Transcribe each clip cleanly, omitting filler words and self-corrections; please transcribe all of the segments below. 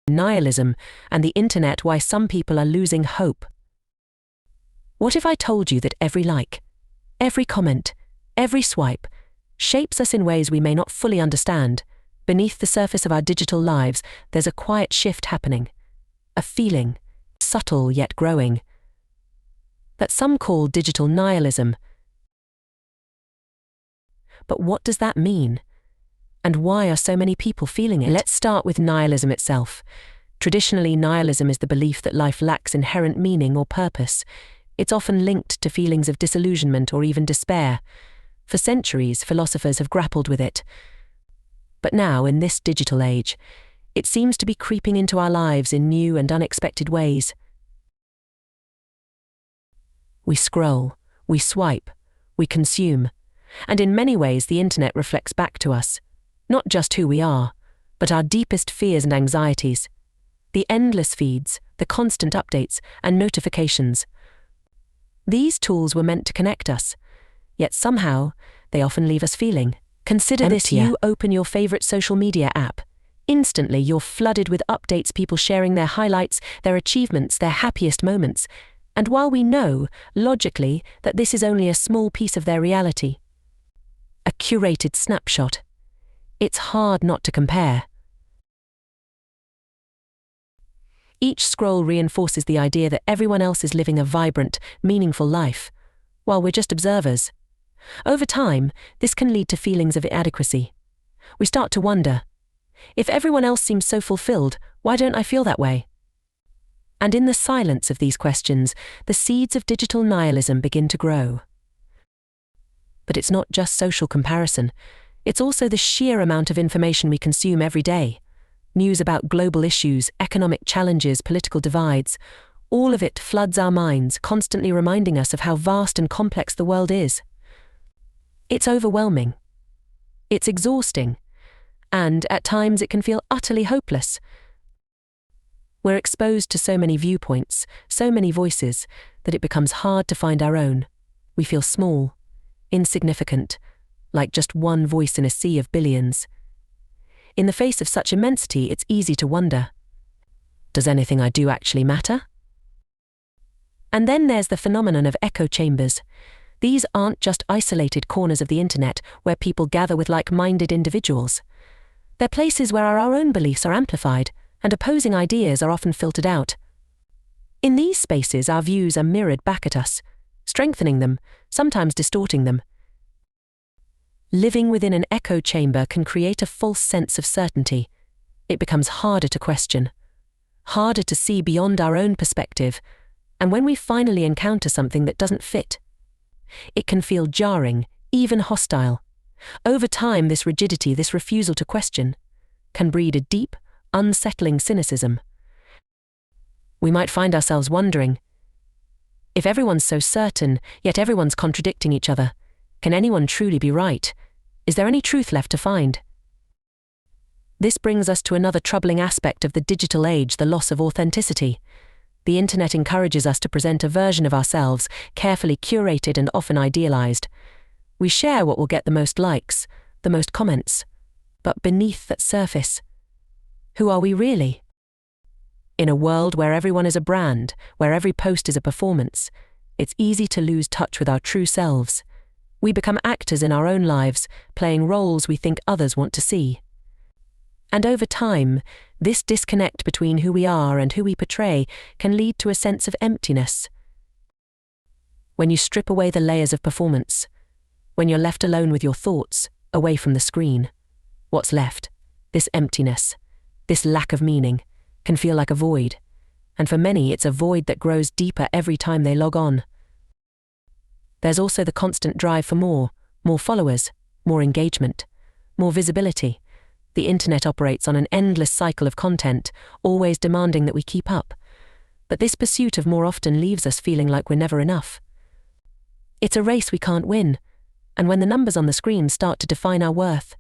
Nihilism, and the internet, why some people are losing hope. What if I told you that every like, every comment, every swipe shapes us in ways we may not fully understand? Beneath the surface of our digital lives, there's a quiet shift happening, a feeling, subtle yet growing, that some call digital nihilism. But what does that mean? And why are so many people feeling it? Let's start with nihilism itself. Traditionally, nihilism is the belief that life lacks inherent meaning or purpose. It's often linked to feelings of disillusionment or even despair. For centuries, philosophers have grappled with it. But now, in this digital age, it seems to be creeping into our lives in new and unexpected ways. We scroll, we swipe, we consume, and in many ways the internet reflects back to us, not just who we are, but our deepest fears and anxieties. The endless feeds, the constant updates and notifications. These tools were meant to connect us, yet somehow they often leave us feeling. Consider this: you open your favorite social media app. Instantly you're flooded with updates, people sharing their highlights, their achievements, their happiest moments. And while we know, logically, that this is only a small piece of their reality, a curated snapshot, it's hard not to compare. Each scroll reinforces the idea that everyone else is living a vibrant, meaningful life, while we're just observers. Over time, this can lead to feelings of inadequacy. We start to wonder, if everyone else seems so fulfilled, why don't I feel that way? And in the silence of these questions, the seeds of digital nihilism begin to grow. But it's not just social comparison. It's also the sheer amount of information we consume every day. News about global issues, economic challenges, political divides, all of it floods our minds, constantly reminding us of how vast and complex the world is. It's overwhelming. It's exhausting. And at times it can feel utterly hopeless. We're exposed to so many viewpoints, so many voices, that it becomes hard to find our own. We feel small, insignificant, like just one voice in a sea of billions. In the face of such immensity, it's easy to wonder, does anything I do actually matter? And then there's the phenomenon of echo chambers. These aren't just isolated corners of the internet where people gather with like-minded individuals. They're places where our own beliefs are amplified, and opposing ideas are often filtered out. In these spaces, our views are mirrored back at us, strengthening them, sometimes distorting them. Living within an echo chamber can create a false sense of certainty. It becomes harder to question, harder to see beyond our own perspective, and when we finally encounter something that doesn't fit, it can feel jarring, even hostile. Over time, this rigidity, this refusal to question, can breed a deep, unsettling cynicism. We might find ourselves wondering, if everyone's so certain, yet everyone's contradicting each other, can anyone truly be right? Is there any truth left to find? This brings us to another troubling aspect of the digital age, the loss of authenticity. The internet encourages us to present a version of ourselves, carefully curated and often idealized. We share what will get the most likes, the most comments. But beneath that surface, who are we really? In a world where everyone is a brand, where every post is a performance, it's easy to lose touch with our true selves. We become actors in our own lives, playing roles we think others want to see. And over time, this disconnect between who we are and who we portray can lead to a sense of emptiness. When you strip away the layers of performance, when you're left alone with your thoughts, away from the screen, what's left? This emptiness, this lack of meaning, can feel like a void. And for many, it's a void that grows deeper every time they log on. There's also the constant drive for more followers, more engagement, more visibility. The internet operates on an endless cycle of content, always demanding that we keep up. But this pursuit of more often leaves us feeling like we're never enough. It's a race we can't win, and when the numbers on the screen start to define our worth,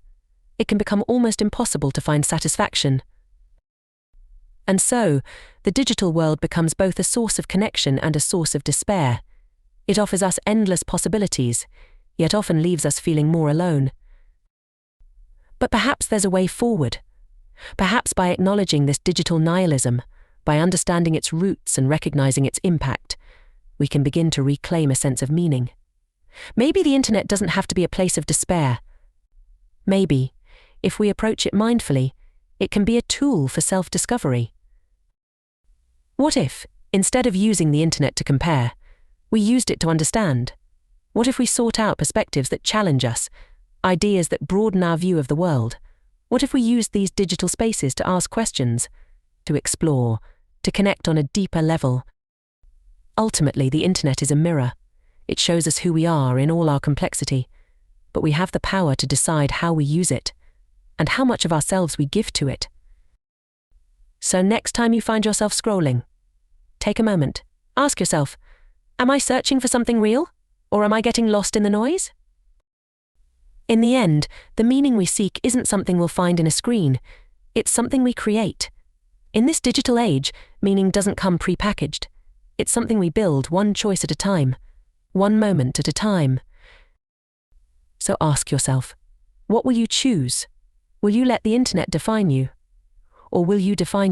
it can become almost impossible to find satisfaction. And so, the digital world becomes both a source of connection and a source of despair. It offers us endless possibilities, yet often leaves us feeling more alone. But perhaps there's a way forward, Perhaps by acknowledging this digital nihilism, by understanding its roots and recognizing its impact, we can begin to reclaim a sense of meaning. Maybe the internet doesn't have to be a place of despair. Maybe, if we approach it mindfully, it can be a tool for self-discovery. What if, instead of using the internet to compare, we used it to understand? What if we sought out perspectives that challenge us, ideas that broaden our view of the world? What if we used these digital spaces to ask questions, to explore, to connect on a deeper level? Ultimately, the internet is a mirror. It shows us who we are in all our complexity, but we have the power to decide how we use it and how much of ourselves we give to it. So next time you find yourself scrolling, take a moment, ask yourself, am I searching for something real, or am I getting lost in the noise? In the end, the meaning we seek isn't something we'll find in a screen, it's something we create. In this digital age, meaning doesn't come pre-packaged. It's something we build one choice at a time, one moment at a time. So ask yourself, what will you choose? Will you let the internet define you? Or will you define